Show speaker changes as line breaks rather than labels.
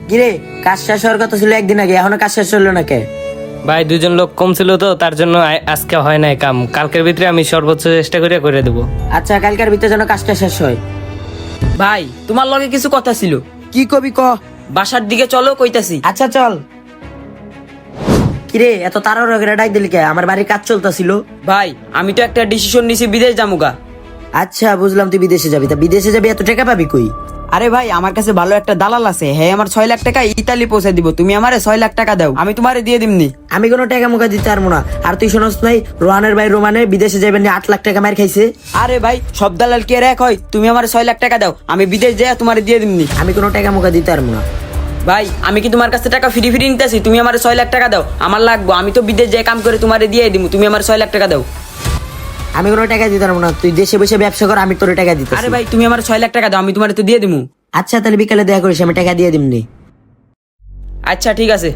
কিরে কাজ শেষ হওয়ার কথা ছিল একদিন আগে, এখনো কাজ শেষ হলো না কে?
ভাই দুজন লোক কম ছিল তো, তার জন্য আজকে হয় নাই কাম। কালকের ভিতরে আমি সর্বোচ্চ চেষ্টা করে দেবো।
আচ্ছা কালকার ভিতরে যেন কাজটা শেষ হয়।
ভাই তোমার লগে কিছু কথা ছিল,
কি কবি ক?
বাসার দিকে চলো কইতাছি।
আচ্ছা চল। কিরে এত তাড়াহুড়ো ডাক দিলি কে? আমার বাড়ির কাজ চলতেছিল।
ভাই আমি তো একটা ডিসিশন নিছি, বিদেশ যামুগা।
আচ্ছা বুঝলাম, তুই বিদেশে যাবি। তা বিদেশে যাবি, এত টাকা পাবি কই?
আরে ভাই আমার কাছে ভালো একটা দালাল আছে, হ্যাঁ আমার 6 লাখ টাকা ইতালি পৌঁছে দিব। তুমি আমারে 6 লাখ টাকা দাও, আমি তোমারে দিয়ে দিমনি।
আমি কোনো টাকা মুখা দিতে পারবো না। আর তুই শোনস নাই রোহানের ভাই রোমানে বিদেশে যাবেন 8 লাখ টাকা মার খাইছে।
আরে ভাই সব দালাল কি আর এক হয়? তুমি আমারে 6 লাখ টাকা দাও, আমি বিদেশ যাই তোমারে দিয়ে দিমনি।
আমি কোনো টাকা মুখা দিতে পারবো না।
ভাই আমি কি তোমার কাছে টাকা ফ্রি নিতেছি? তুমি আমার 6 লাখ টাকা দাও, আমার লাগবো। আমি তো বিদেশ যাই কাম করে তোমারে দিয়ে দিব, তুমি আমার 6 লাখ টাকা দাও।
আমি কোনো টাকা দিতে পারবো না। তুই দেশে বসে ব্যবসা কর, আমি তোর টাকা দিতে।
আরে ভাই তুমি আমার 6 লাখ টাকা দাও, আমি তোমারে তো দিয়ে দিমু।
আচ্ছা তাহলে বিকালে দেখা করিস, আমি টাকা দিয়ে দিমনি।
আচ্ছা ঠিক আছে।